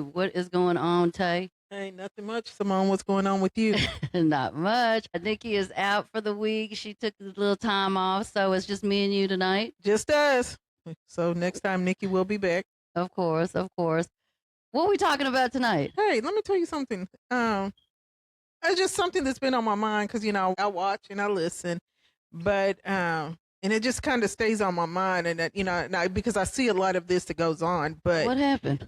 What is going on, Tay? Ain't nothing much, Simone. What's going on with you? Not much. Nikki is out for the week. She took a little time off, so it's just me and you tonight. Just us. So next time, Nikki will be back. Of course, of course. What are we talking about tonight? Hey, let me tell you something. It's just something that's been on my mind because I watch and I listen, but and it just kind of stays on my mind, and that and because I see a lot of this that goes on. But What happened?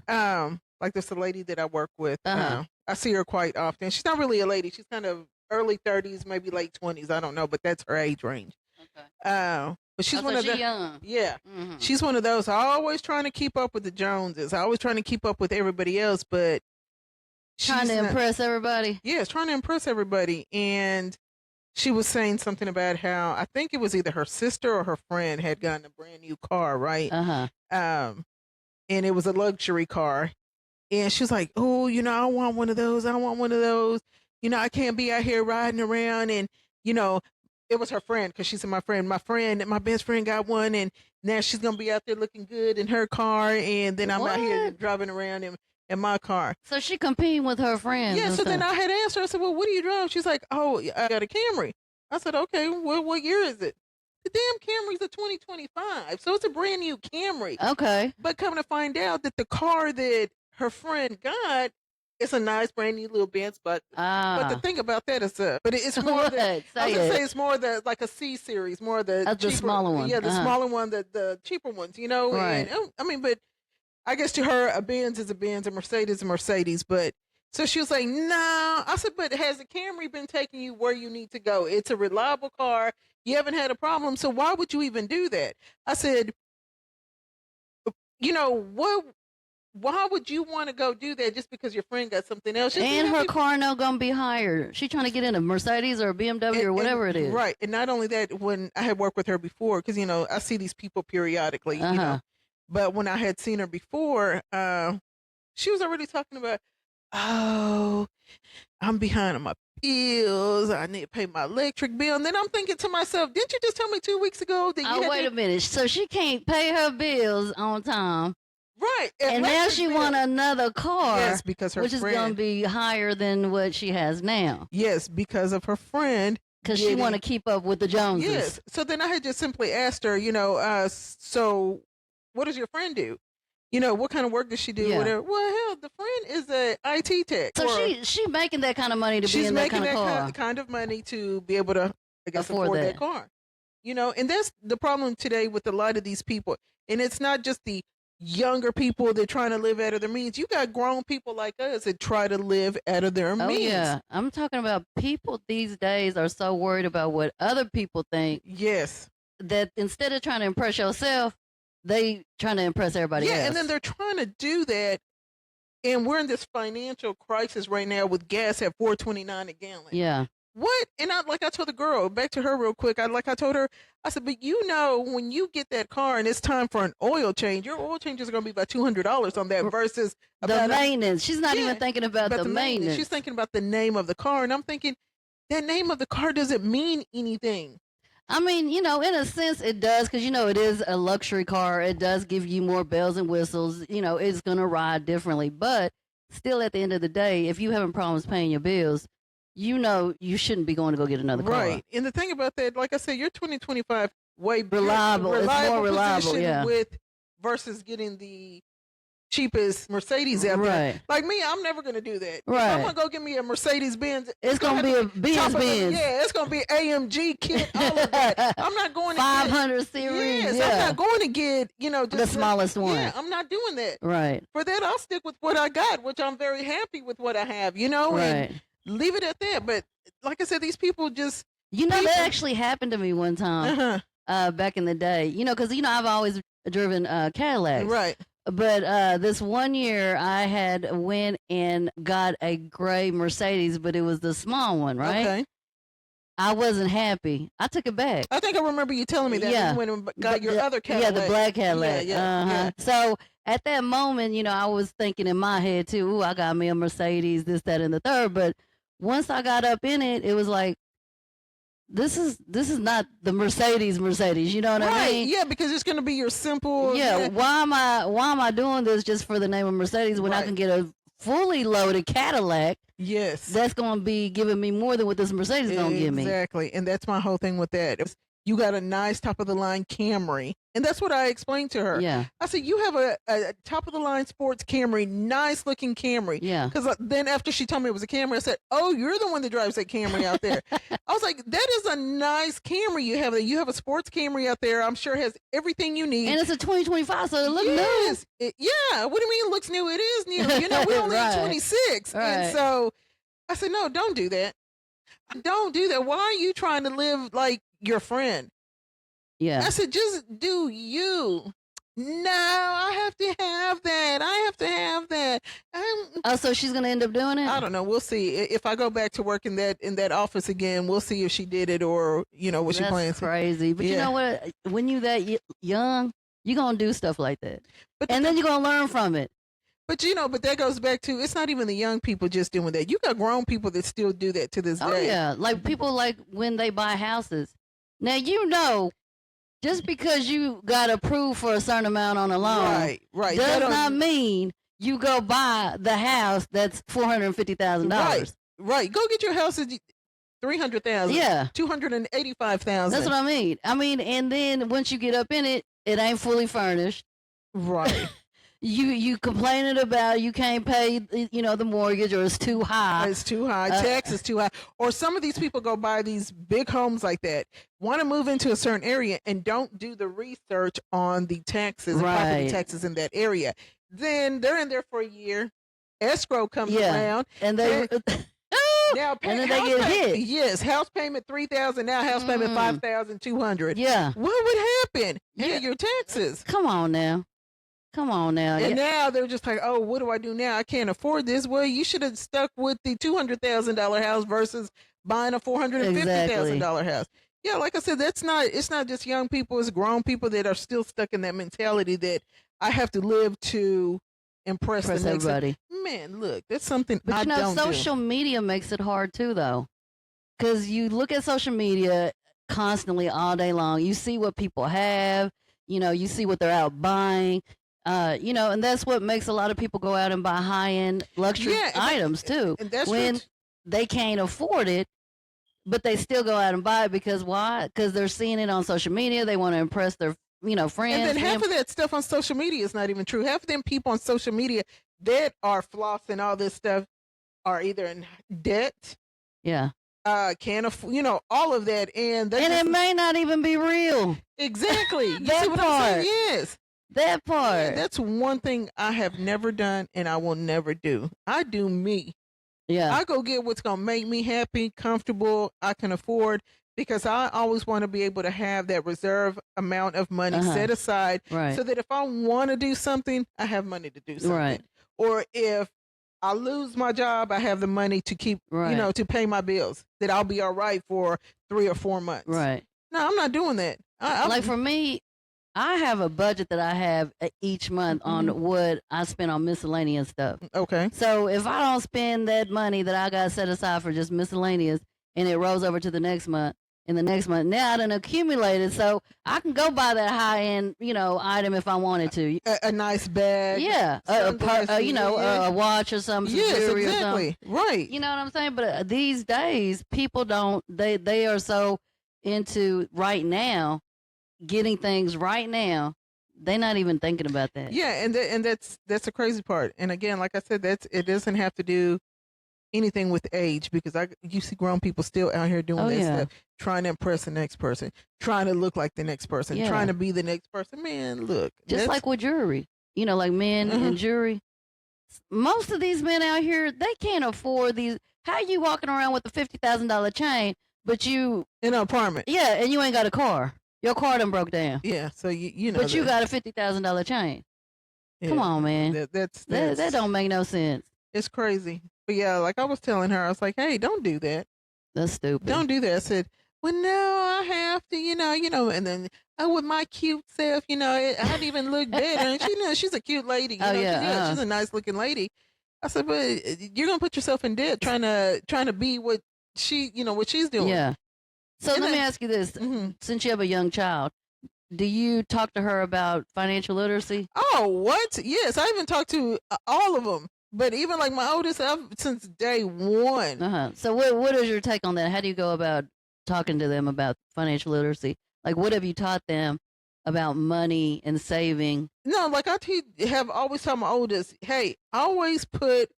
like this a lady that I work with. Uh-huh. I see her quite often. She's not really a lady. She's kind of early 30s, maybe late 20s. I don't know, but that's her age range. Okay. But she's Oh, one so of the young. yeah. Mhm. She's one of those always trying to keep up with the Joneses, always trying to keep up with everybody else, but Trying to impress everybody. yes, trying to impress everybody. And she was saying something about how I think it was either her sister or her friend had gotten a brand new car, right? Uh-huh. And it was a luxury car. And she was like, oh, I want one of those. I want one of those. I can't be out here riding around. And, it was her friend because she said, my best friend got one. And now she's going to be out there looking good in her car. And then I'm out here What? driving around in my car. So she competing with her friends. Yeah. and So then stuff. I had asked her, I said, well, what do you drive? She's like, oh, I got a Camry. I said, okay, well, what year is it? The damn Camry's a 2025. So it's a brand new Camry. Okay. But coming to find out that the car that her friend got is a nice brand new little Benz, but the thing about that is but it's more What? the I was Say gonna it. say it's more the like a C series, more the That's the cheaper, smaller one. yeah, the Uh-huh. smaller one, the cheaper ones, Right. And I mean, but I guess to her a Benz is a Benz, a Mercedes is a Mercedes, but so she was like, no. I said, but has the Camry been taking you where you need to go? It's a reliable car. You haven't had a problem, so why would you even do that? I said, what? Why would you want to go do that just because your friend got something else? Just And let her me- car no gonna be higher. She trying to get in a Mercedes or a BMW or whatever it is. Right. And not only that, when I had worked with her before, because, I see these people periodically, Uh-huh. but when I had seen her before, she was already talking about, oh, I'm behind on my bills. I need to pay my electric bill. And then I'm thinking to myself, didn't you just tell me 2 weeks ago that you Oh, had wait to-" a minute. So she can't pay her bills on time. Right. And now electric she bill. want another car, Yes, because her which is friend. going to be higher than what she has now. Yes, because of her friend. Because she getting- want to keep up with the Joneses. Yes. So then I had just simply asked her, so what does your friend do? What kind of work does she do? Yeah. Whatever. Well, hell, the friend is a IT tech. So or she making that kind of money to be she's in that making kind of that car. kind of money to be able to, I guess, Afford afford that. that car. And that's the problem today with a lot of these people. And it's not just the younger people that are trying to live out of their means. You got grown people like us that try to live out of their Oh, means. yeah. I'm talking about people these days are so worried about what other people think Yes. that instead of trying to impress yourself, they trying to impress everybody Yeah, else. and then they're trying to do that. And we're in this financial crisis right now with gas at $4.29 a gallon. Yeah. What? And I told the girl, back to her real quick. I told her, I said, but when you get that car and it's time for an oil change, your oil change is going to be about $200 on that versus The about maintenance. She's not Yeah, even thinking about the maintenance. She's thinking about the name of the car, and I'm thinking that name of the car doesn't mean anything. I mean, in a sense it does because, it is a luxury car. It does give you more bells and whistles. It's going to ride differently. But still, at the end of the day, if you having problems paying your bills, you shouldn't be going to go get another car. Right. And the thing about that, like I said, your 2025 way Reliable. It's more reliable, position yeah. versus getting the cheapest Mercedes out there. Right. Like me, I'm never gonna do that. If Right. I'm gonna go get me a Mercedes Benz. It's going to be a Benz. Yeah, it's gonna be AMG kit, all of that. I'm not going to 500 get, series. Yes, Yeah. I'm not going to get, just The smallest one. Yeah, I'm not doing that. Right. For that, I'll stick with what I got, which I'm very happy with what I have, Right. and leave it at that. But like I said, these people just That actually happened to me one time back in the day. Because, I've always driven Cadillacs. right. But this one year I had went and got a gray Mercedes, but it was the small one, right? Okay. I wasn't happy. I took it back. I think I remember you telling me that Yeah. when you went and got your The- other Cadillac. Yeah, the black Cadillac. Yeah, yeah. So at that moment, I was thinking in my head too, ooh, I got me a Mercedes, this, that, and the third. But once I got up in it, it was like, this is not the Mercedes. You know what I Right. mean? Yeah, because it's going to be your simple. Yeah, why am I doing this just for the name of Mercedes when I Right. can get a fully loaded Cadillac Yes. that's going to be giving me more than what this Mercedes is going to give me. Exactly. And that's my whole thing with that. You got a nice top of the line Camry. And that's what I explained to her. Yeah. I said, you have a top of the line sports Camry, nice looking Camry. Yeah. Because then after she told me it was a Camry, I said, oh, you're the one that drives that Camry out there. I was like, that is a nice Camry you have there. You have a sports Camry out there. I'm sure it has everything you need. And it's a 2025, so it looks new. Yeah. What do you mean it looks new? It is new. You know, we only Right. in 26. Right. And so I said, no, don't do that. Don't do that. Why are you trying to live like your friend? Yeah. I said, just do you. No, I have to have that. I have to have that. Oh, so she's gonna end up doing it? I don't know. We'll see. If I go back to work in that office again, we'll see if she did it or what she plans. That's crazy. But you know what? When you that young, you're gonna do stuff like that, and then you're gonna learn from it. But but that goes back to, it's not even the young people just doing that. You got grown people that still do that to this day. Oh yeah, like people like when they buy houses. Now just because you got approved for a certain amount on a loan, right, does not mean you go buy the house that's $450,000. Right. Go get your house at $300,000. Yeah, $285,000. That's what I mean. And then once you get up in it, it ain't fully furnished. Right. You complaining about you can't pay the mortgage, or it's too high. It's too high. Tax is too high. Or some of these people go buy these big homes like that, want to move into a certain area, and don't do the research on the taxes and property taxes in that area. Then they're in there for a year. Escrow comes around, and they now and then they get hit. Yes, house payment $3,000. Now house payment $5,200. Yeah. What would happen? Yeah, your taxes. Come on now. And now they're just like, oh, what do I do now? I can't afford this. Well, you should have stuck with the $200,000 house versus buying a $450,000 house. Yeah, like I said, it's not just young people, it's grown people that are still stuck in that mentality that I have to live to impress the next everybody. Man, look, that's something but social media makes it hard too, though. Because you look at social media constantly all day long. You see what people have, you see what they're out buying. And that's what makes a lot of people go out and buy high-end luxury items too. And that's when they can't afford it, but they still go out and buy it because why? Because they're seeing it on social media. They want to impress their friends. And then half of that stuff on social media is not even true. Half of them people on social media that are flossing all this stuff are either in debt. Yeah. Can't afford, all of that, and it may not even be real. Exactly. You that see what part. I'm saying? Yes. That part. Yeah, that's one thing I have never done and I will never do. I do me. Yeah. I go get what's going to make me happy, comfortable, I can afford, because I always want to be able to have that reserve amount of money set aside so that if I want to do something, I have money to do something. Right. Or if I lose my job, I have the money to keep, to pay my bills, that I'll be all right for 3 or 4 months. Right. No, I'm not doing that. Like for me, I have a budget that I have each month on what I spend on miscellaneous stuff. Okay. So if I don't spend that money that I got set aside for just miscellaneous and it rolls over to the next month, now I done accumulated, so I can go buy that high-end, item if I wanted to. A nice bag. Yeah. A watch or something. Yes, jewelry exactly. Or something. Right. You know what I'm saying? But these days, people don't, they are so into right now, getting things right now, they're not even thinking about that. Yeah, and that's the crazy part. And again, like I said, it doesn't have to do anything with age, because you see grown people still out here doing that stuff, trying to impress the next person, trying to look like the next person, trying to be the next person. Man, look. Just like with jewelry, like men and jewelry. Most of these men out here, they can't afford these. How you walking around with a $50,000 chain, but you in an apartment? Yeah, and you ain't got a car. Your car done broke down. Yeah, so you know. But you got a $50,000 chain. Yeah, come on, man. That don't make no sense. It's crazy. But yeah, like I was telling her, I was like, hey, don't do that. That's stupid. Don't do that. I said, well, no, I have to, and then with my cute self, I'd even look better. And she's a cute lady. She's a nice looking lady. I said, but you're gonna put yourself in debt trying to be what what she's doing. Yeah. So let me ask you this: since you have a young child, do you talk to her about financial literacy? Oh, what? Yes, I even talked to all of them. But even like my oldest, since day one. So what is your take on that? How do you go about talking to them about financial literacy? Like, what have you taught them about money and saving? No, like have always told my oldest, hey, always put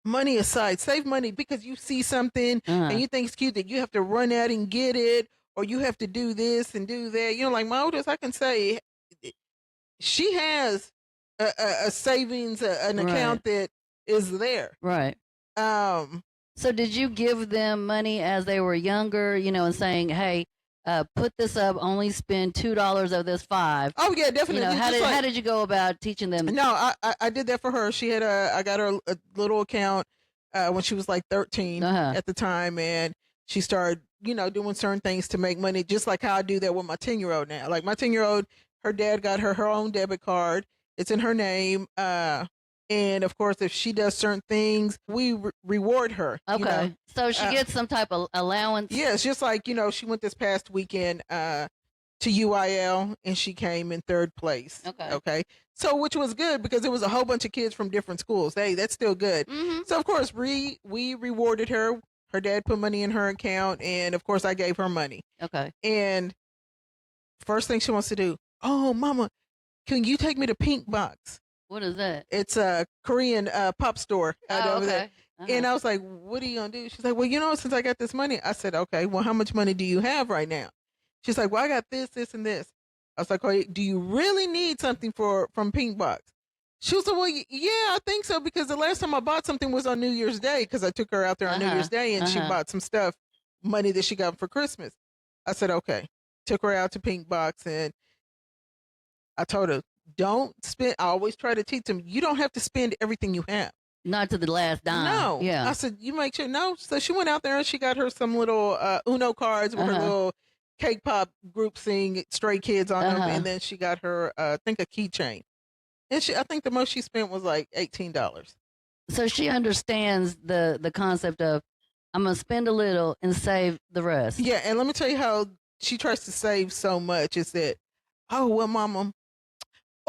money aside, save money, because you see something and you think it's cute that you have to run out and get it, or you have to do this and do that. You know, like my oldest, I can say she has a savings, an account that is there. Right. So did you give them money as they were younger, and saying, hey, put this up, only spend $2 of this $5? Oh yeah, definitely. How did you go about teaching them? No, I did that for her. She had I got her a little account when she was like 13 at the time, and she started, doing certain things to make money, just like how I do that with my 10-year-old now. Like my 10-year-old, her dad got her own debit card. It's in her name. And of course, if she does certain things, we reward her. Okay. So she gets some type of allowance? Yeah, it's just like, she went this past weekend to UIL and she came in 3rd place. Okay. So, which was good because it was a whole bunch of kids from different schools. Hey, that's still good. Mm-hmm. So, of course, we rewarded her. Her dad put money in her account. And of course, I gave her money. Okay. And first thing she wants to do, oh, mama, can you take me to Pink Box? What is that? It's a Korean pop store over there. Uh-huh. And I was like, what are you going to do? She's like, well, since I got this money, I said, okay, well, how much money do you have right now? She's like, well, I got this, this, and this. I was like, oh, do you really need something from Pink Box? She was like, well, yeah, I think so, because the last time I bought something was on New Year's Day, because I took her out there on New Year's Day, and she bought some stuff, money that she got for Christmas. I said, okay. Took her out to Pink Box, and I told her, don't spend. I always try to teach them, you don't have to spend everything you have. Not to the last dime. No. Yeah. I said, you make sure. No. So she went out there and she got her some little Uno cards with her little cake pop group sing Stray Kids on them. And then she got her, I think, a keychain. And I think the most she spent was like $18. So she understands the concept of, I'm going to spend a little and save the rest. Yeah. And let me tell you how she tries to save so much is that, oh, well, mama,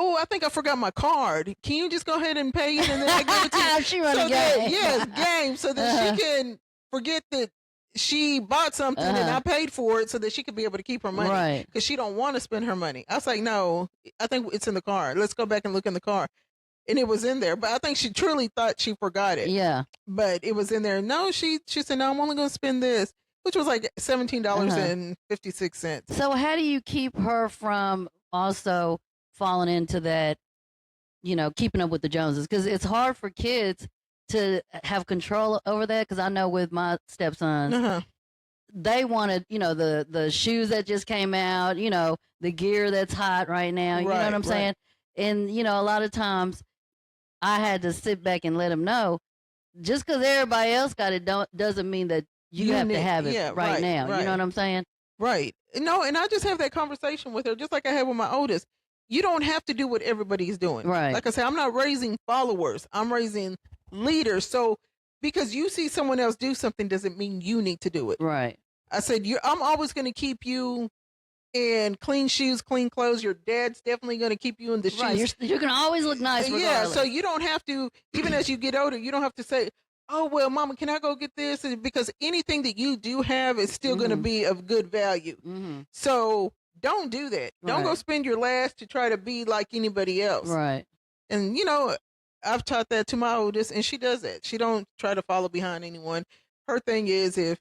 oh, I think I forgot my card. Can you just go ahead and pay it and then I give it to you? She running game. Yes, game. So that she can forget that she bought something and I paid for it so that she could be able to keep her money. Right. Because she don't want to spend her money. I was like, no, I think it's in the car. Let's go back and look in the car. And it was in there. But I think she truly thought she forgot it. Yeah. But it was in there. No, she said, no, I'm only going to spend this, which was like $17.56. So how do you keep her from also falling into that, keeping up with the Joneses? Because it's hard for kids to have control over that. Because I know with my stepsons, they wanted, the shoes that just came out, the gear that's hot right now. You know what I'm saying? And, a lot of times I had to sit back and let them know, just because everybody else got it doesn't mean that you have to have it right now. Right. You know what I'm saying? Right. No, and I just have that conversation with her, just like I had with my oldest. You don't have to do what everybody's doing. Right. Like I said, I'm not raising followers. I'm raising leaders. So because you see someone else do something doesn't mean you need to do it. Right. I said, I'm always going to keep you in clean shoes, clean clothes. Your dad's definitely going to keep you in the shoes. Right. You're going to always look nice regardless. Yeah, so you don't have to, even as you get older, you don't have to say, oh, well, mama, can I go get this? Because anything that you do have is still going to be of good value. So don't do that. Don't go spend your last to try to be like anybody else. Right. And, I've taught that to my oldest, and she does that. She don't try to follow behind anyone. Her thing is, if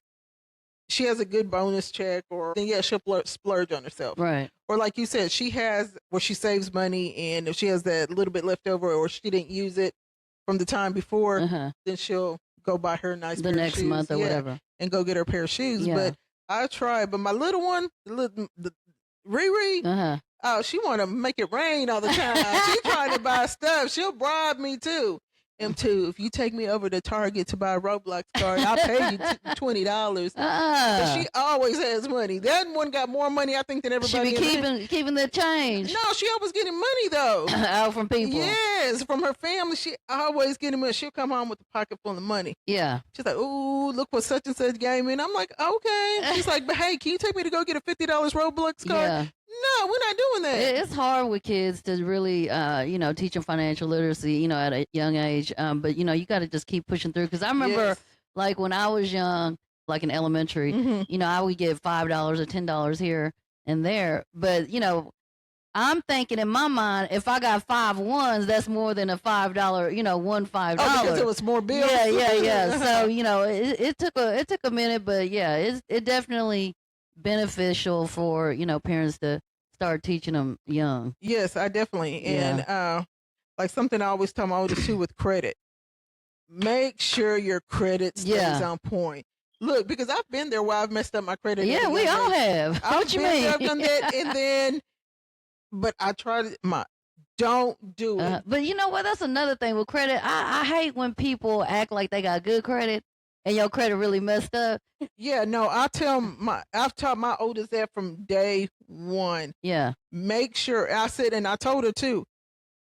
she has a good bonus check, then she'll splurge on herself. Right. Or like you said, she has where she saves money, and if she has that little bit left over or she didn't use it from the time before, then she'll go buy her nice pair of shoes. The next month or whatever. And go get her pair of shoes. Yeah. But I try. But my little one, the Riri, oh, she want to make it rain all the time. She trying to buy stuff. She'll bribe me too. M2, if you take me over to Target to buy a Roblox card, I'll pay you $20. But she always has money. That one got more money, I think, than everybody. She be keeping the change. No, she always getting money though. Out from people. Yes, from her family. She always getting money. She'll come home with a pocket full of money. Yeah. She's like, "Ooh, look what such and such gave me." And I'm like, "Okay." She's like, "But hey, can you take me to go get a $50 Roblox card?" Yeah. No, we're not doing that. It's hard with kids to really, teach them financial literacy, at a young age. But you got to just keep pushing through. Because I remember, Yes. like when I was young, like in elementary, Mhm. I would get $5 or $10 here and there. But I'm thinking in my mind, if I got 5 ones, that's more than a $5, one $5. Oh, because it was more bills. Yeah. So it took a minute, but yeah, it definitely beneficial for parents to start teaching them young. Yes, I definitely. And like something I always tell my oldest too with credit. Make sure your credit stays on point. Look, because I've been there where I've messed up my credit. Yeah, we all have. What you mean? I've done that, and then, but I tried don't do it. But you know what? That's another thing with credit. I hate when people act like they got good credit and your credit really messed up. Yeah, no, I've taught my oldest that from day one. Yeah. Make sure, I said, and I told her too,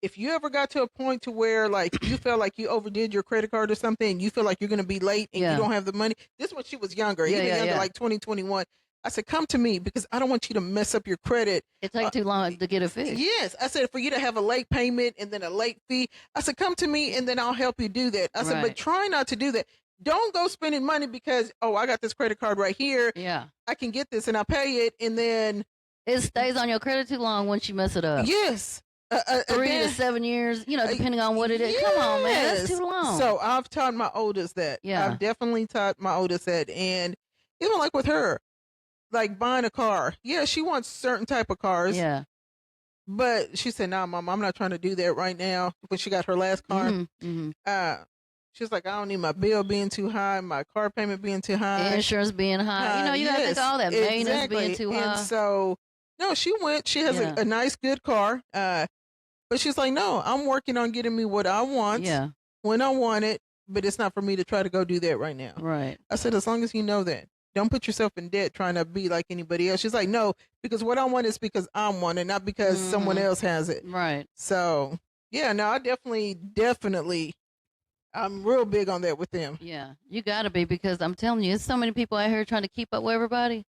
if you ever got to a point to where like you felt like you overdid your credit card or something, and you feel like you're going to be late and you don't have the money. This is when she was younger, like 2021. I said, come to me because I don't want you to mess up your credit. It takes too long to get it fixed. Yes. I said, for you to have a late payment and then a late fee. I said, come to me and then I'll help you do that. I said, but try not to do that. Don't go spending money because, I got this credit card right here. Yeah. I can get this and I pay it. And then it stays on your credit too long once you mess it up. Yes. 3 to 7 years, depending on what it is. Come on, man. That's too long. So I've taught my oldest that. Yeah. I've definitely taught my oldest that. And even like with her, like buying a car. Yeah, she wants certain type of cars. Yeah. But she said, nah, Mom, I'm not trying to do that right now. When she got her last car. She's like, I don't need my bill being too high, my car payment being too high. Insurance being high. You got to think of all that. Maintenance being too high. And so, no, she has a nice, good car. But she's like, no, I'm working on getting me what I want when I want it. But it's not for me to try to go do that right now. Right. I said, as long as you know that. Don't put yourself in debt trying to be like anybody else. She's like, no, because what I want is because I want it, not because someone else has it. Right. So, yeah, no, I definitely, I'm real big on that with them. Yeah, you got to be because I'm telling you, there's so many people out here trying to keep up with everybody.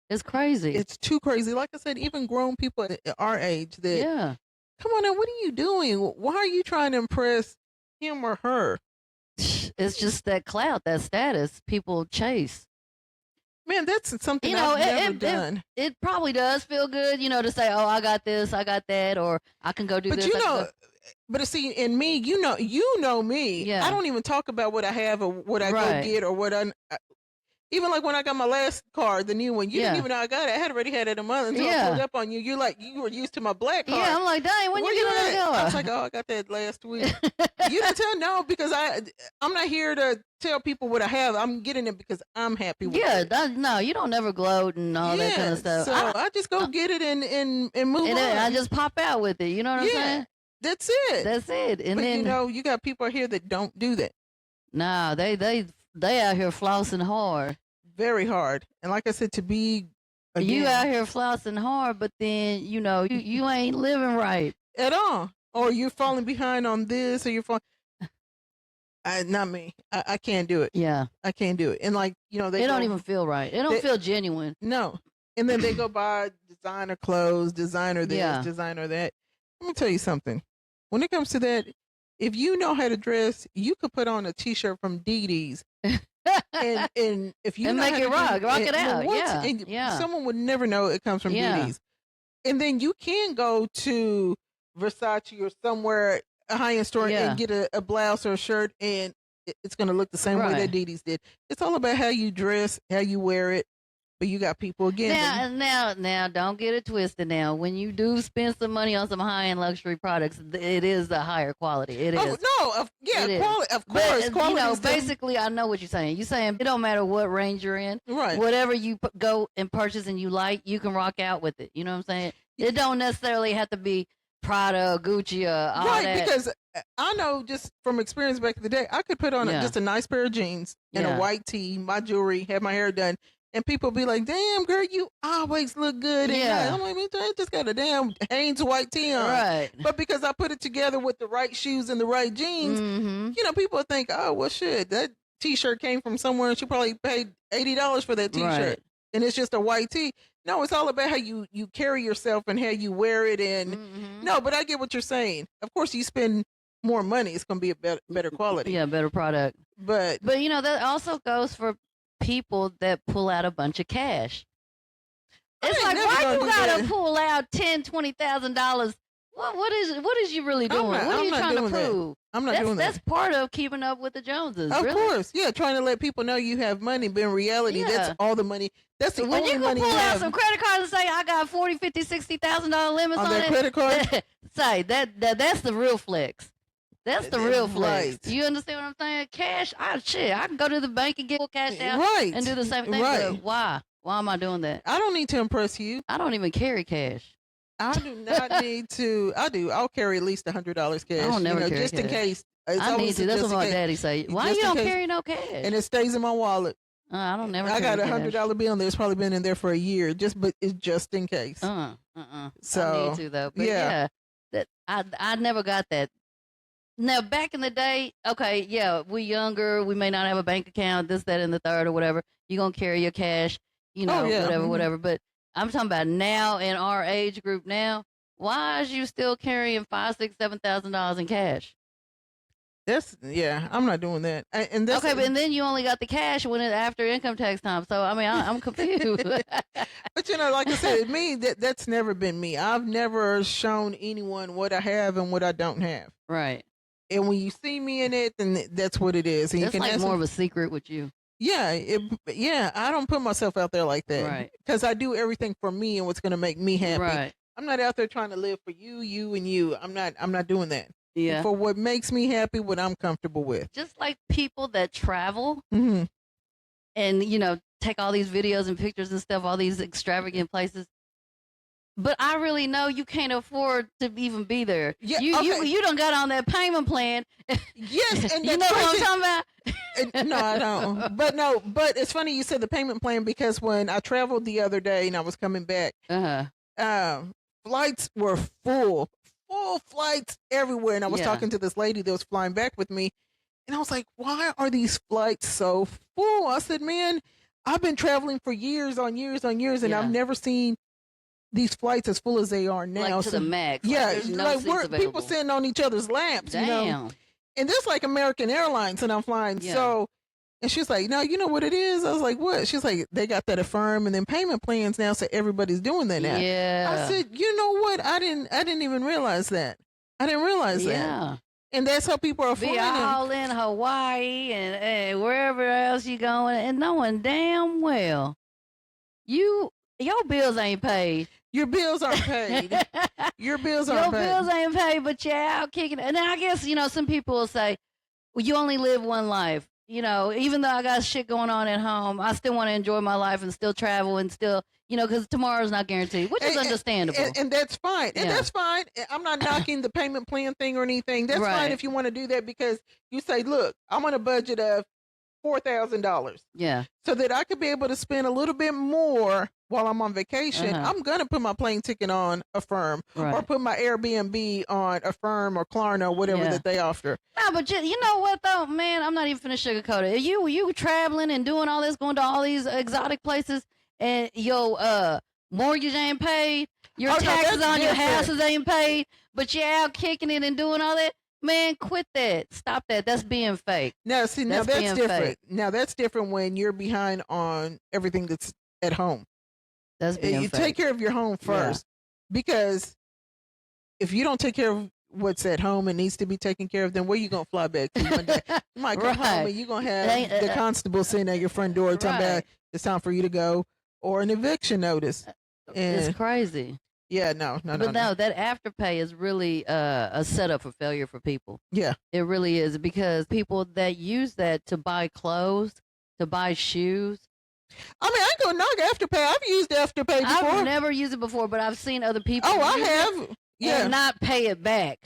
It's crazy. It's too crazy. Like I said, even grown people at our age that, come on now, what are you doing? Why are you trying to impress him or her? It's just that clout, that status people chase. Man, that's something I've never done. It probably does feel good, to say, oh, I got this, I got that, or I can go do this. But see, in me, you know me. Yeah. I don't even talk about what I have or what I go get or what even like when I got my last car, the new one, you didn't even know I got it. I had already had it a month until I pulled up on you. You're like, you were used to my black car. Yeah, I'm like, dang, when you get that going? I was like, I got that last week. You didn't tell? No, because I'm not here to tell people what I have. I'm getting it because I'm happy with it. No, you don't never gloat and all that kind of stuff. So I just go get it and move on. I just pop out with it. You know what I'm saying? That's it. That's it. And but then you got people here that don't do that. Nah, they out here flossing hard. Very hard. And like I said, to be you out here flossing hard, but then you ain't living right at all, or you're falling behind on this, or you're falling. Not me. I can't do it. Yeah, I can't do it. And like they don't even feel right. It don't feel genuine. No. And then they go buy designer clothes, designer this, designer that. Let me tell you something. When it comes to that, if you know how to dress, you could put on a T-shirt from Dee Dee's. and if you know make it rock it out, someone would never know it comes from Dee Dee's. And then you can go to Versace or somewhere a high-end store and get a blouse or a shirt, and it's going to look the same way that Dee Dee's did. It's all about how you dress, how you wear it. But you got people again. Now, don't get it twisted. Now, when you do spend some money on some high-end luxury products, it is a higher quality. It is. Quality, of course. But, quality basically, I know what you're saying. You're saying it don't matter what range you're in. Right. Whatever you go and purchase and you like, you can rock out with it. You know what I'm saying? It don't necessarily have to be Prada, Gucci, all that. Right, because I know just from experience back in the day, I could put on just a nice pair of jeans and a white tee, my jewelry, have my hair done. And people be like, damn, girl, you always look good. And I'm like, I just got a damn Hanes white tee on. Right. But because I put it together with the right shoes and the right jeans, people think, oh, well, shit, that T-shirt came from somewhere and she probably paid $80 for that T-shirt. Right. and it's just a white tee. No, it's all about how you carry yourself and how you wear it. And no, but I get what you're saying. Of course, you spend more money, it's going to be a better quality. Yeah, better product. But that also goes for people that pull out a bunch of cash. It's like, why you gotta pull out $10,000-$20,000? What is you really doing? What are you trying to prove? I'm not doing that. That's part of keeping up with the Joneses. Of really. course, yeah, trying to let people know you have money, but in reality, that's all the money. That's the when only you money pull you out have. some credit cards and say I got $40,000, $50,000, $60,000 limits on that credit card. Say that's the real flex. That's the real flex. Right. You understand what I'm saying? Cash, I can go to the bank and get cash out and do the same thing. Right. But why? Why am I doing that? I don't need to impress you. I don't even carry cash. I do not need to. I'll carry at least $100 cash. I don't never carry just cash. In case. I need to. That's what my daddy say. Why you don't carry no cash? And it stays in my wallet. I don't never. I got a $100 bill that's probably been in there for a year. But it's just in case. So I need to though. But yeah, that I never got that. Now back in the day, okay, yeah, we younger, we may not have a bank account, this, that, and the third, or whatever. You gonna carry your cash, whatever. But I'm talking about now in our age group now. Why is you still carrying $5,000, $6,000, $7,000 in cash? I'm not doing that. And that's okay, but then you only got the cash when it's after income tax time. So I mean, I'm confused. But like I said, me that's never been me. I've never shown anyone what I have and what I don't have. Right. And when you see me in it, then that's what it is. And it's you can like more of a secret with you. Yeah, I don't put myself out there like that. Right. Because I do everything for me and what's going to make me happy. Right. I'm not out there trying to live for you, and you. I'm not doing that. Yeah. For what makes me happy, what I'm comfortable with. Just like people that travel and, take all these videos and pictures and stuff, all these extravagant places. But I really know you can't afford to even be there. Yeah, you done got on that payment plan. Yes, and you know what I'm talking about? No, I don't. But it's funny you said the payment plan because when I traveled the other day and I was coming back, flights were full flights everywhere. And I was talking to this lady that was flying back with me, and I was like, "Why are these flights so full?" I said, "Man, I've been traveling for years on years on years, and I've never seen these flights as full as they are now." Like to the max. Yeah, we're people sitting on each other's laps. Damn. And this like American Airlines, and I'm flying. Yeah. So, and she's like, "No, you know what it is?" I was like, "What?" She's like, "They got that Affirm and then payment plans now, so everybody's doing that now." Yeah. I said, "You know what? I didn't even realize that. I didn't realize that." Yeah. And that's how people are flying. Be all in Hawaii and wherever else you going, and knowing damn well your bills ain't paid. Your bills aren't paid. Your bills aren't paid. Your bills ain't paid, but you're out kicking. And I guess, some people will say, well, you only live one life. Even though I got shit going on at home, I still want to enjoy my life and still travel and still, because tomorrow's not guaranteed, which is understandable. And that's fine. And that's fine. I'm not knocking the payment plan thing or anything. That's fine if you want to do that because you say, look, I'm on a budget of $4,000. Yeah. So that I could be able to spend a little bit more while I'm on vacation. I'm going to put my plane ticket on Affirm or put my Airbnb on Affirm or Klarna, whatever that they offer. No, but you know what though, man, I'm not even finna sugarcoat it. You traveling and doing all this, going to all these exotic places and your mortgage ain't paid, your taxes on your houses ain't paid, but you're out kicking it and doing all that. Man, quit that. Stop that. That's being fake. Now, see, that's different. Fake. Now, that's different when you're behind on everything that's at home. That's being fake. Take care of your home first. Because if you don't take care of what's at home and needs to be taken care of, then where you going to fly back to one day? You might come home and you're going to have the constable sitting at your front door talking about it's time for you to go or an eviction notice. And it's crazy. Yeah, no. But no, that afterpay is really a setup for failure for people. Yeah. It really is because people that use that to buy clothes, to buy shoes. I mean, I ain't gonna knock Afterpay. I've used Afterpay before. I've never used it before, but I've seen other people I have. Yeah. And not pay it back.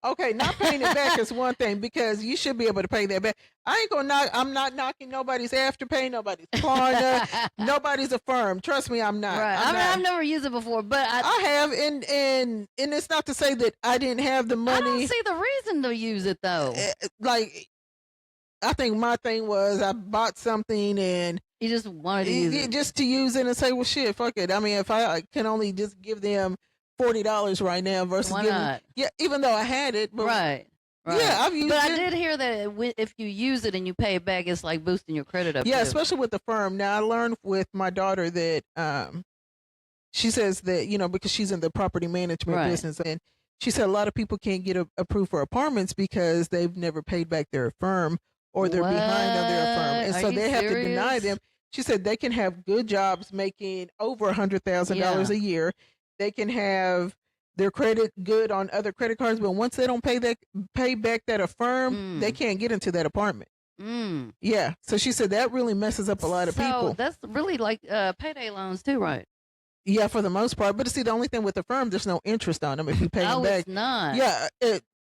Okay, not paying it back is one thing because you should be able to pay that back. I ain't gonna knock. I'm not knocking nobody's Afterpay, nobody's Klarna, nobody's Affirm. Trust me, I'm not. Right. I've never used it before, but I have, and it's not to say that I didn't have the money. I don't see the reason to use it though. Like, I think my thing was I bought something and You just wanted to use it. just to use it and say, well, shit, fuck it. I mean, if I can only just give them $40 right now versus Why giving, not? even though I had it, but Right. yeah, I've used But it. I did hear that if you use it and you pay it back, it's like boosting your credit up. Yeah, too. especially with the firm. Now I learned with my daughter that she says that, because she's in the property management Right. business, and she said a lot of people can't get approved for apartments because they've never paid back their firm or they're behind on their firm, and What? so Are you they have to deny serious? them. She said they can have good jobs making over $100,000 Yeah. a year. They can have their credit good on other credit cards, but once they don't pay back that affirm, they can't get into that apartment. Yeah. So she said that really messes up a lot of people. So that's really like payday loans too, right? Yeah, for the most part. But see, the only thing with the firm, there's no interest on them if you pay them Oh, back. it's not. Yeah,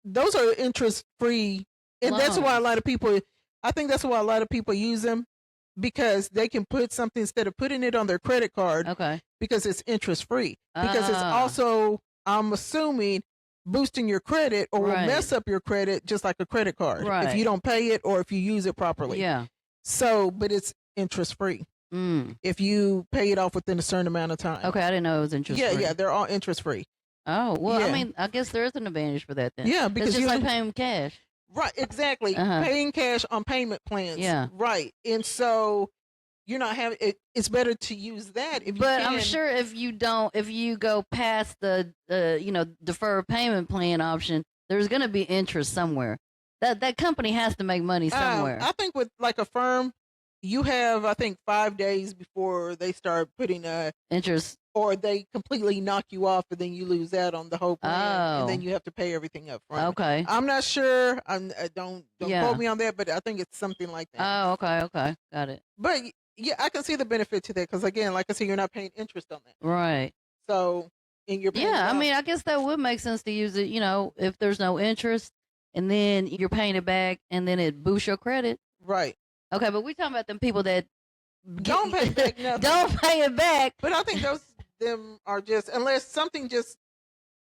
those are interest free, and that's why a Loans. lot of people. I think that's why a lot of people use them, because they can put something instead of putting it on their credit card, Okay. because it's interest free. Because it's Ah. also, I'm assuming, boosting your credit or will Right. mess up your credit just like a credit card if Right. you don't pay it or if you use it properly. Yeah. So, but it's interest free if you pay it off within a certain amount of time. Okay, I didn't know it was interest Yeah, free. yeah, they're all interest free. Oh, well, Yeah. I mean, I guess there is an advantage for that then. Yeah, It's because just you like paying cash. right, exactly. Uh-huh. Paying cash on payment plans. Yeah. Right. And so you're not having it, it's better to use that if you But can. I'm sure if you go past the deferred payment plan option, there's going to be interest somewhere. That company has to make money somewhere. I think with like a firm, you have, I think, 5 days before they start putting interest. or they completely knock you off, and then you lose out on the whole plan, Oh. and then you have to pay everything up front. Okay. I'm not sure. Don't Yeah. quote me on that, but I think it's something like that. Oh, okay. Got it. But yeah, I can see the benefit to that because, again, like I said, you're not paying interest on that. Right. So, and you're paying Yeah, it I off. mean, I guess that would make sense to use it, if there's no interest and then you're paying it back and then it boosts your credit. Right. Okay, but we talking about them people that Don't pay back nothing. don't pay it back, But I think them are just, unless something just,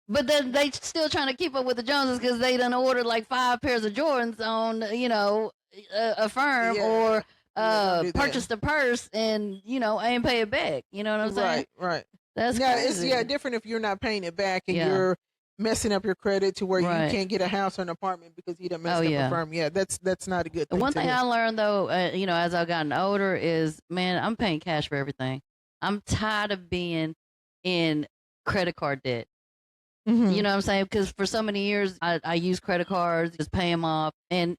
but then they still trying to keep up with the Joneses because they done ordered like 5 pairs of Jordans on, a firm Yeah. or don't do that. purchased a purse and, ain't pay it back. You know what I'm saying? Right. That's Now, crazy. it's different if you're not paying it back and Yeah. you're messing up your credit to where Right. you can't get a house or an apartment because you done messed Oh, up yeah. a firm. Yeah, that's not a good The thing. one to thing do. I learned though, as I've gotten older is, man, I'm paying cash for everything. I'm tired of being in credit card debt. Mhm. You know what I'm saying? Because for so many years, I used credit cards, just pay them off and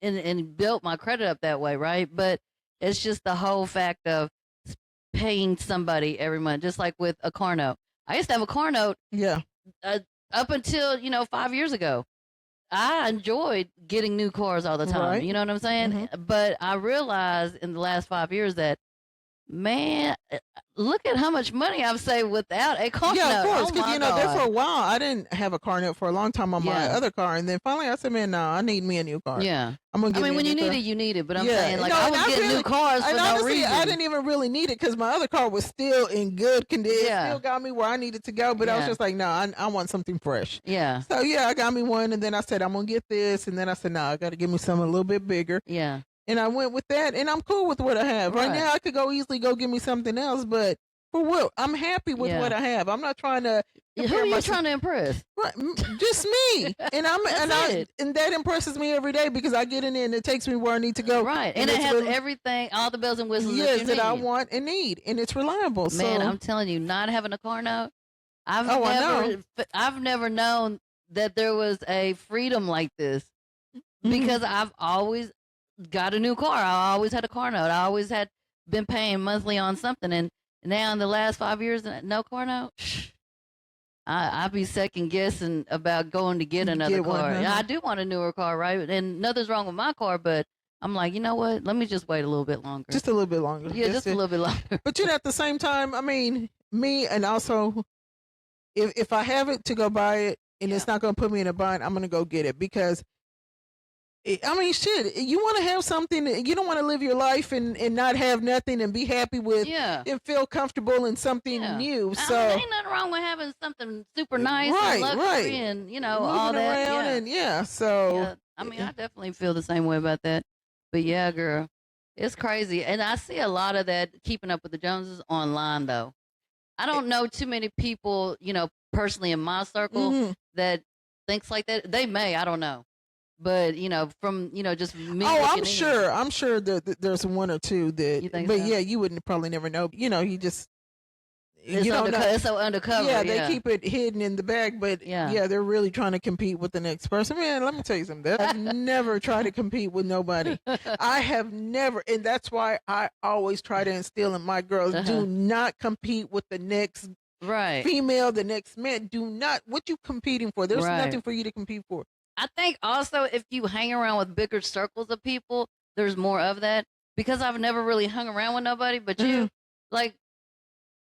built my credit up that way, right? But it's just the whole fact of paying somebody every month, just like with a car note. I used to have a car note Yeah. up until, 5 years ago. I enjoyed getting new cars all the time. Right. You know what I'm saying? But I realized in the last 5 years that, man, look at how much money I've saved without a car Yeah, note. of course. Oh Because, my there for God. a while, I didn't have a car note for a long time on my Yeah. other car. And then finally I said, man, no, I need me a new car. Yeah. I'm going to I get mean, me when a you new need car. it, you need it. But I'm Yeah. saying, like, No, I and was getting new cars for and no honestly, reason. I didn't even really need it because my other car was still in good condition. Yeah. It still got me where I needed to go. But I was Yeah. just like, no, I want something fresh. Yeah. So, yeah, I got me one. And then I said, I'm going to get this. And then I said, no, I got to get me something a little bit bigger. Yeah. And I went with that. And I'm cool with what I have. Right Right. now, I could easily go get me something else. But for what? I'm happy with Yeah. what I have. I'm not trying to. Who compare are you myself- trying to impress? Right, just me, and That's it. and that impresses me every day because I get in there and it takes me where I need to go. Right. And it it's has really- everything, all the bells and whistles yes, that you that I need. want and need, and it's reliable. Man, so I'm telling you, not having a car note, I know. I've never known that there was a freedom like this Mhm. because I've always got a new car. I always had a car note. I always had been paying monthly on something, and now in the last 5 years, no car note. I be second guessing about going to get another Get one, car. Yeah, uh-huh. I do want a newer car, right? And nothing's wrong with my car, but I'm like, you know what? Let me just wait a little bit longer. just a little bit longer. yeah, That's just a it. little bit longer. But at the same time, I mean, me and also, if I have it to go buy it and it's not going to put me in a bind, I'm going to go get it because. I mean, shit. You want to have something. You don't want to live your life and not have nothing and be happy with Yeah. and feel comfortable in something Yeah. new. I So mean, ain't nothing wrong with having something super nice Right, and luxury right. and moving all that. around Yeah. and so Yeah. I mean, I definitely feel the same way about that. But yeah, girl, It's crazy. And I see a lot of that keeping up with the Joneses online though. I don't know too many people, personally in my circle Mhm. that thinks like that. They may, I don't know. But, from, just me Oh, looking in. I'm sure that there's one or two You that, think but so? yeah, you wouldn't probably never know. You just It's you don't know. it's so undercover. Yeah, Yeah. they keep it hidden in the bag, but Yeah. yeah, they're really trying to compete with the next person. Man, let me tell you something. I've never tried to compete with nobody. I have never, and that's why I always try to instill in my girls: do not compete with the next Right. female, the next man. Do not. What you competing for? There's Right. nothing for you to compete for. I think also if you hang around with bigger circles of people, there's more of that. Because I've never really hung around with nobody, but you, like,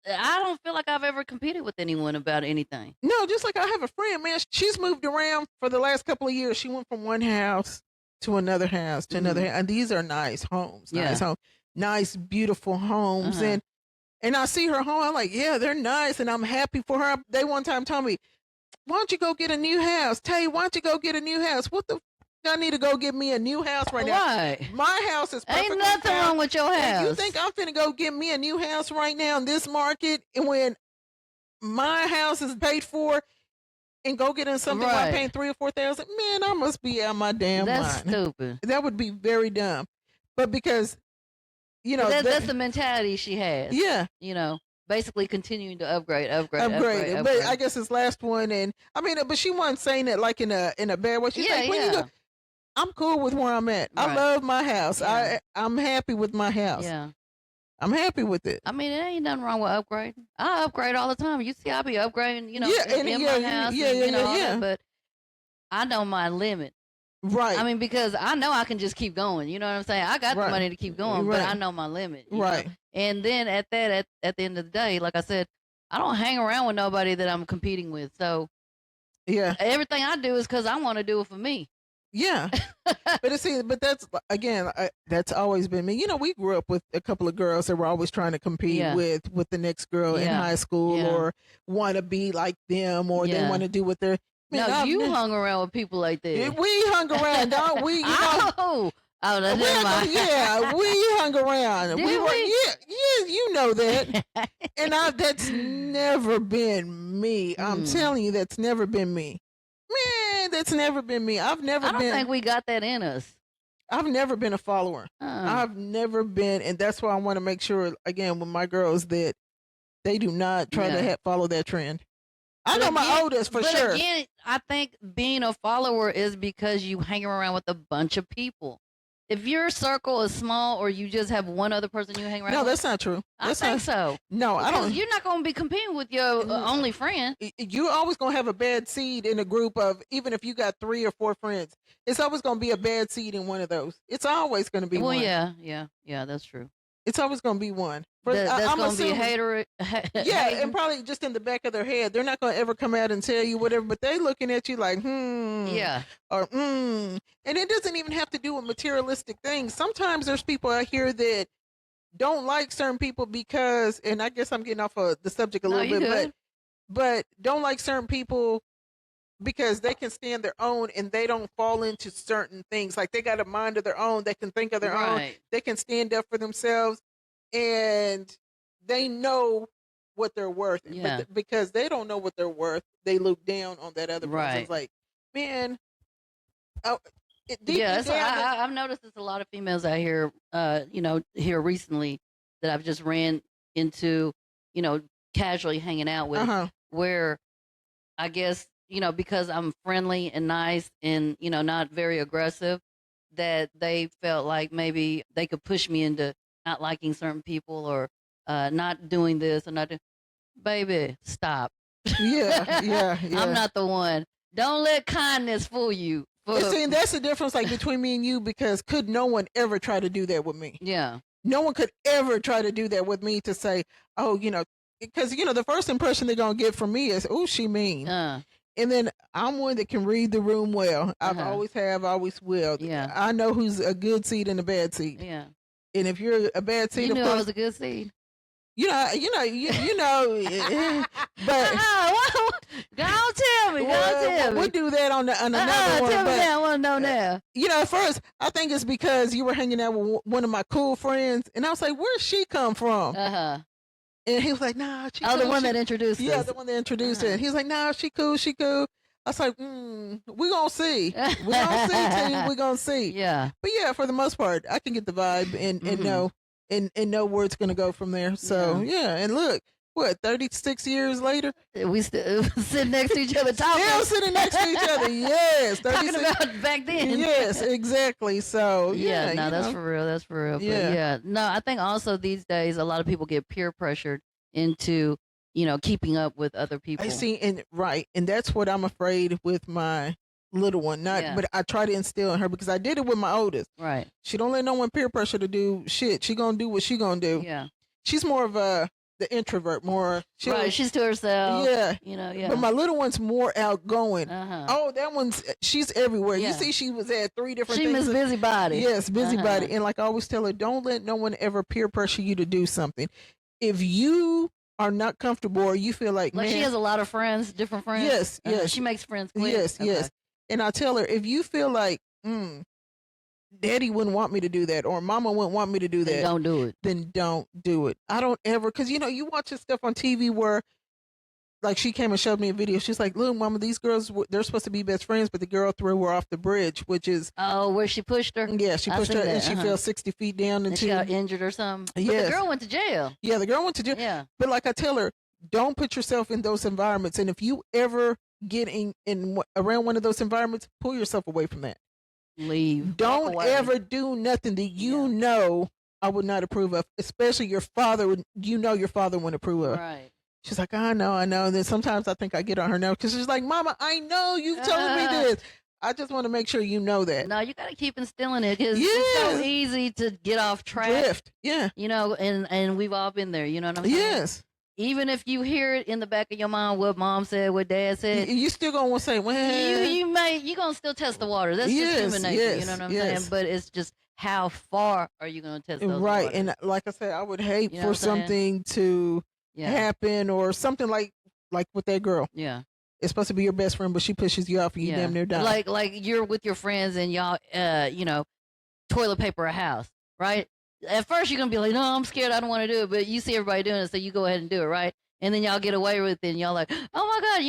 I don't feel like I've ever competed with anyone about anything. No, just like I have a friend, man. She's moved around for the last couple of years. She went from one house to another house to another house. And these are nice homes. Nice homes. Nice, beautiful homes. And I see her home. I'm like, yeah, they're nice. And I'm happy for her. They one time told me, why don't you go get a new house? Tay, why don't you go get a new house? What the I need to go get me a new house right now. Why? My house is perfectly Ain't nothing fine. wrong with your house. And you think I'm finna go get me a new house right now in this market, and when my house is paid for, and go get in something where I'm paying $3,000 or $4,000? Man, I must be out my damn mind. That's stupid. That would be very dumb. But because that's the mentality she has. Yeah. Basically continuing to upgrade. But I guess his last one, and I mean, but she wasn't saying it like in a bad way. She's like, when you go, I'm cool with where I'm at. I love my house. I'm happy with my house. Yeah. I'm happy with it. I mean, it ain't nothing wrong with upgrading. I upgrade all the time. You see, I be upgrading, in my house. That, but I know my limit. Right. I mean, because I know I can just keep going. You know what I'm saying? I got the money to keep going, but I know my limit. Right. Know? And then at the end of the day, like I said, I don't hang around with nobody that I'm competing with. So yeah, everything I do is because I want to do it for me. Yeah. but that's again, that's always been me. We grew up with a couple of girls that were always trying to compete with the next girl in high school or want to be like them or they want to do what they're. Man, you hung around with people like that. We hung around, don't we? Oh, that's we hung around. Did we? Yeah, you know that. And that's never been me. I'm telling you, that's never been me. Man, that's never been me. I don't think we got that in us. I've never been a follower. I've never been, and that's why I want to make sure again with my girls that they do not try to follow that trend. I know my oldest for sure. Again, I think being a follower is because you hang around with a bunch of people. If your circle is small or you just have one other person you hang around with. No, that's not true. I think so. No, I don't. You're not going to be competing with your only friend. You're always going to have a bad seed in a group of, even if you got 3 or 4 friends, it's always going to be a bad seed in one of those. It's always going to be one. Well, yeah, that's true. It's always going to be one. That's going to be a hater. Yeah, and probably just in the back of their head. They're not going to ever come out and tell you whatever, but they looking at you like, Yeah. Or, And it doesn't even have to do with materialistic things. Sometimes there's people out here that don't like certain people because, and I guess I'm getting off of the subject a little bit, but don't like certain people because they can stand their own and they don't fall into certain things. Like they got a mind of their own. They can think of their own. They can stand up for themselves and they know what they're worth. Yeah. But because they don't know what they're worth, they look down on that other person. It's like, man. I've noticed there's a lot of females out here, here recently that I've just ran into, casually hanging out with where I guess, because I'm friendly and nice and, not very aggressive, that they felt like maybe they could push me into not liking certain people or not doing this or not doing. Baby, stop. Yeah. I'm not the one. Don't let kindness fool you. See, that's the difference like between me and you because could no one ever try to do that with me? Yeah. No one could ever try to do that with me to say, oh, because, the first impression they're going to get from me is, oh, she mean. And then I'm one that can read the room well. I've always have, always will. Yeah. I know who's a good seed and a bad seed. Yeah. And if you're a bad seed, you of knew course, I was a good seed. but Don't tell me. Don't tell me. we'll do that on another one. Tell me But that. I want to know now. at first I think it's because you were hanging out with one of my cool friends, and I was like, "Where'd she come from?" And he was like, "Nah, she." Oh, cool. the one that introduced us. Yeah, the one that introduced her. And he was like, "Nah, she cool, she cool." I was like, "We gonna see. We gonna see, team. We gonna see." Yeah. But yeah, for the most part, I can get the vibe and know and know where it's gonna go from there. So yeah, and look, what 36 years later, we still sitting next to each other talking. still sitting next to each other. Yes, talking about back then. Yes, exactly. So yeah, no, that's for real. That's for real. Yeah. But yeah, no, I think also these days a lot of people get peer pressured into keeping up with other people. I see, and that's what I'm afraid with my little one. But I try to instill in her because I did it with my oldest. Right. She don't let no one peer pressure to do shit. She gonna do what she gonna do. Yeah. She's more of the introvert, more. She's to herself. Yeah. Yeah. But my little one's more outgoing. Uh-huh. Oh, she's everywhere. Yeah. You see, she was at 3 different She things. Miss Busybody. Yes, busybody. And like I always tell her, don't let no one ever peer pressure you to do something. If you are not comfortable or you feel like, man, she has a lot of friends, different friends. Yes, yes. She makes friends quick. Yes, yes. And I tell her, if you feel like, Daddy wouldn't want me to do that, or Mama wouldn't want me to do that, then don't do it. Then don't do it. I don't ever, because you watch this stuff on TV where, like, she came and showed me a video. She's like, "Look, Mama, these girls, they're supposed to be best friends, but the girl threw her off the bridge," which is where she pushed her. Yeah, she pushed her, and she fell 60 feet down, and she got injured or something. But yes. the girl went to jail. Yeah, the girl went to jail. Yeah, but like I tell her, don't put yourself in those environments, and if you ever get in around one of those environments, pull yourself away from that. Leave. Don't ever do nothing that you know I would not approve of, especially your father. Your father wouldn't approve of. Right. She's like, I know. And then sometimes I think I get on her nerves because she's like, Mama, I know you've told me this. I just want to make sure you know that. No, you got to keep instilling it because it's so easy to get off track. Drift. Yeah. And we've all been there. You know what I'm saying? Yes. Even if you hear it in the back of your mind, what Mom said, what Dad said, you still gonna want to say, well, you gonna still test the water. That's just human nature. You know what I'm saying? But it's just how far are you gonna test those waters? And like I said, I would hate for something to happen or something like with that girl. Yeah. It's supposed to be your best friend, but she pushes you off and you damn near die. Like you're with your friends and y'all, toilet paper a house, right? At first you're gonna be like, no, I'm scared, I don't want to do it, but you see everybody doing it, so you go ahead and do it, right? And then y'all get away with it, and y'all like, oh my God,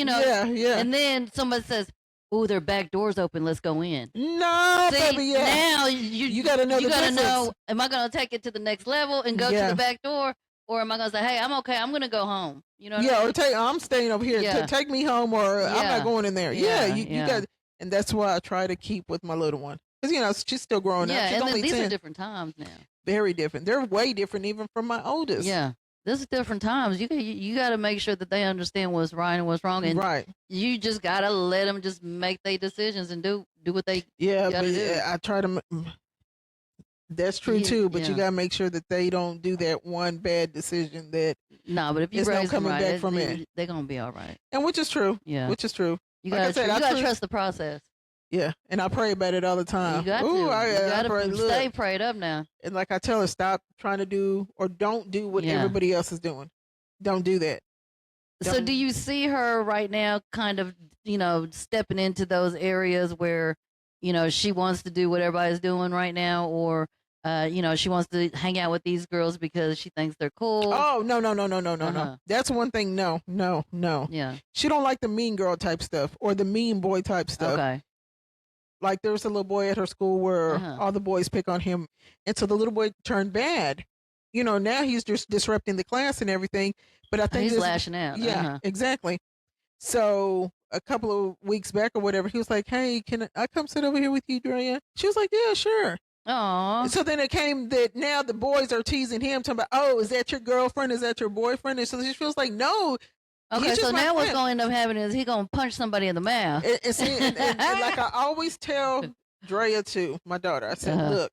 Yeah. And then somebody says, "Oh, their back door's open. Let's go in." No, see, baby, yeah. Now you gotta know. You gotta know. Am I gonna take it to the next level and go to the back door, or am I gonna say, "Hey, I'm okay. I'm gonna go home." You know? What I mean? I'm staying over here. Yeah. Take me home, or I'm not going in there. You got, and that's why I try to keep with my little one because she's still growing up. She's and only these 10. are different times now. Very different. They're way different even from my oldest. Yeah. This is different times. You got to make sure that they understand what's right and what's wrong, and you just got to let them just make their decisions and do what they got to do. I try to. That's true too, but you got to make sure that they don't do that one bad decision that. No, but if you raise no coming right, back from it, they're gonna be all right. And which is true. Yeah, which is true. You gotta trust the process. Yeah, and I pray about it all the time. You got to. You gotta stay prayed up now. And like I tell her, stop trying to do or don't do what everybody else is doing. Don't do that. So do you see her right now kind of, stepping into those areas where, she wants to do what everybody's doing right now, or, she wants to hang out with these girls because she thinks they're cool? Oh, no. That's one thing. No. Yeah. She don't like the mean girl type stuff or the mean boy type stuff. Okay. Like there was a little boy at her school where all the boys pick on him. And so the little boy turned bad. Now he's just disrupting the class and everything. But I think he's lashing out. Yeah, exactly. So a couple of weeks back or whatever, he was like, "Hey, can I come sit over here with you, Drea?" She was like, "Yeah, sure." Aww. So then it came that now the boys are teasing him, talking about, "Oh, is that your girlfriend? Is that your boyfriend?" And so she feels like, "No." Okay, so now what's going to end up happening is he's going to punch somebody in the mouth. And like I always tell Drea too, my daughter, I said, look,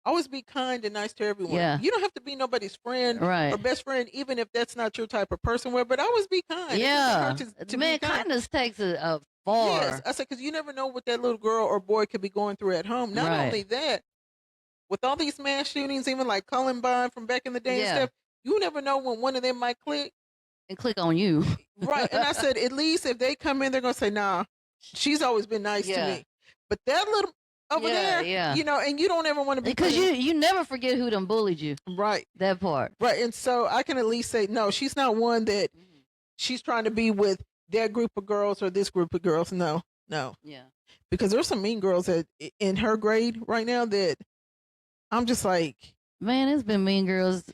always be kind and nice to everyone. Yeah. You don't have to be nobody's friend or best friend, even if that's not your type of person. But always be kind. Yeah. Man, kindness takes a far. Yes. I said, because you never know what that little girl or boy could be going through at home. Not only that, with all these mass shootings, even like Columbine from back in the day and stuff, You never know when one of them might click. And click on you. Right. And I said, at least if they come in, they're going to say, nah, she's always been nice to me. But that little over there, you know, and you don't ever want to be. Because you never forget who done bullied you. Right. That part. Right. And so I can at least say, no, she's not one that she's trying to be with that group of girls or this group of girls. No. Yeah. Because there's some mean girls that in her grade right now that I'm just like, man, it's been mean girls.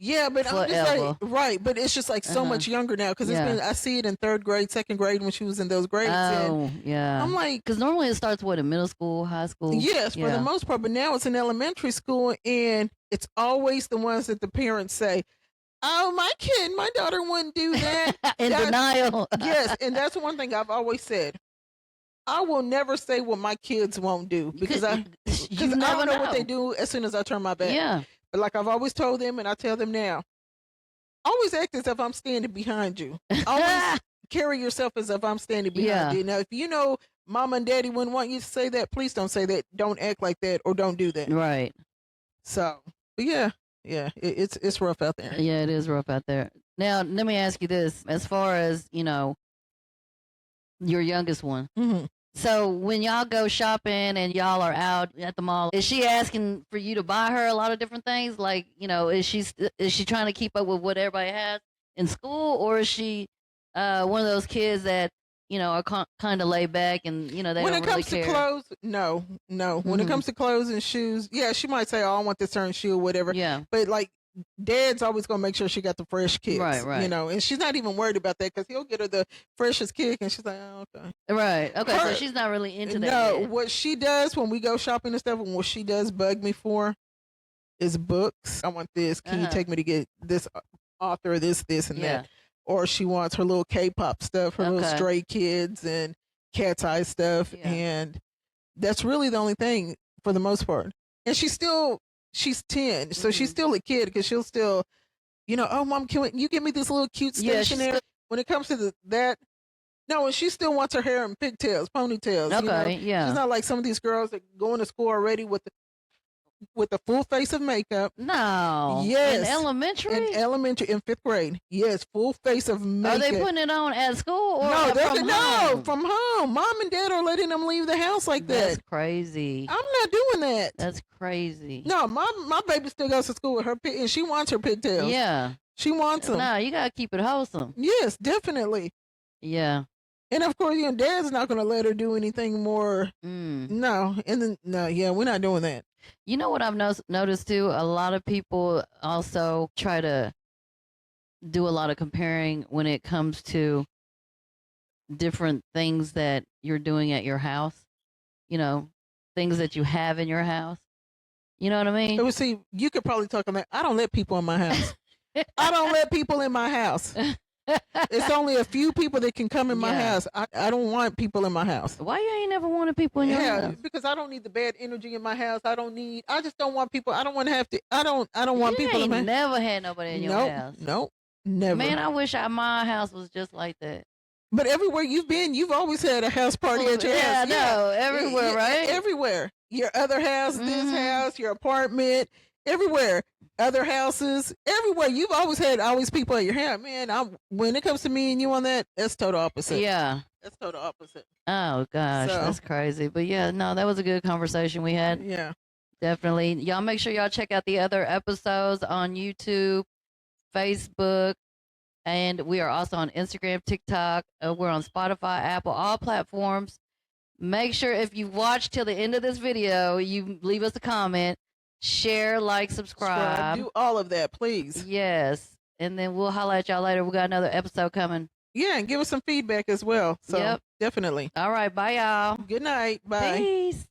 Yeah, but forever. I'm just like, right. But it's just like so much younger now because it's been, I see it in 3rd grade, 2nd grade when she was in those grades. Oh, yeah. I'm like, because normally it starts in middle school, high school. Yes, for the most part. But now it's in elementary school, and it's always the ones that the parents say, "Oh, my daughter wouldn't do that." In denial. Yes, and that's one thing I've always said. I will never say what my kids won't do because I don't know what they do as soon as I turn my back. Yeah. But like I've always told them, and I tell them now, always act as if I'm standing behind you. Always carry yourself as if I'm standing behind you. Now, if you know mama and daddy wouldn't want you to say that, please don't say that. Don't act like that or don't do that. Right. So, but it's rough out there. Yeah, it is rough out there. Now, let me ask you this. As far as, you know, your youngest one. Mm-hmm. So when y'all go shopping and y'all are out at the mall, is she asking for you to buy her a lot of different things? Like, you know, is she trying to keep up with what everybody has in school, or is she one of those kids that, you know, are kind of laid back and, you know, they don't really care? When it comes to clothes, no. When it comes to clothes and shoes, yeah, she might say, "Oh, I want this certain shoe," or whatever. Yeah. But like, Dad's always gonna make sure she got the fresh kicks, right? You know, and she's not even worried about that because he'll get her the freshest kick, and she's like, "Oh, okay." Right. Okay. So she's not really into that. No, yet. What she does when we go shopping and stuff, and what she does bug me for, is books. I want this. Can you take me to get this author, this, and that? Or she wants her little K-pop stuff, her little Stray Kids and Cat's Eye stuff, and that's really the only thing for the most part. And she's 10, so she's still a kid because she'll still, you know, "Oh, Mom, can you give me this little cute stationery?" When it comes to that, no, and she still wants her hair in pigtails, ponytails. Okay, you know? She's not like some of these girls that go into school already with a full face of makeup. No. Yes. In elementary? In 5th grade. Yes, full face of makeup. Are they putting it on at school or from home. Mom and Dad are letting them leave the house like that. That's crazy. I'm not doing that. That's crazy. No, my baby still goes to school with her and she wants her pigtails. Yeah. She wants them. No, you got to keep it wholesome. Yes, definitely. Yeah. And of course, you know, Dad's not going to let her do anything more. No. And then, we're not doing that. You know what I've noticed too? A lot of people also try to do a lot of comparing when it comes to different things that you're doing at your house. You know, things that you have in your house. You know what I mean? So, see, you could probably talk on that. I don't let people in my house. I don't let people in my house. It's only a few people that can come in my house. I don't want people in my house. Why you ain't never wanted people in your house? Because I don't need the bad energy in my house. I just don't want people. I don't want to have to. I don't want people in my house. Never had nobody in your house. Nope. Never. Man, I wish my house was just like that. But everywhere you've been, you've always had a house party at your house. Yeah, I know. Everywhere, right? Everywhere. Your other house, this house, your apartment, everywhere. Other houses, everywhere. You've always had people at your house. Man, when it comes to me and you on that, that's total opposite. Yeah. That's total opposite. Oh, gosh. That's crazy. But yeah, no, that was a good conversation we had. Yeah. Definitely. Y'all make sure y'all check out the other episodes on YouTube, Facebook, and we are also on Instagram, TikTok. We're on Spotify, Apple, all platforms. Make sure if you watch till the end of this video, you leave us a comment. Share, like, subscribe. Do all of that, please. Yes. And then we'll holler at y'all later. We got another episode coming. Yeah, and give us some feedback as well. So definitely. All right. Bye, y'all. Good night. Bye. Peace.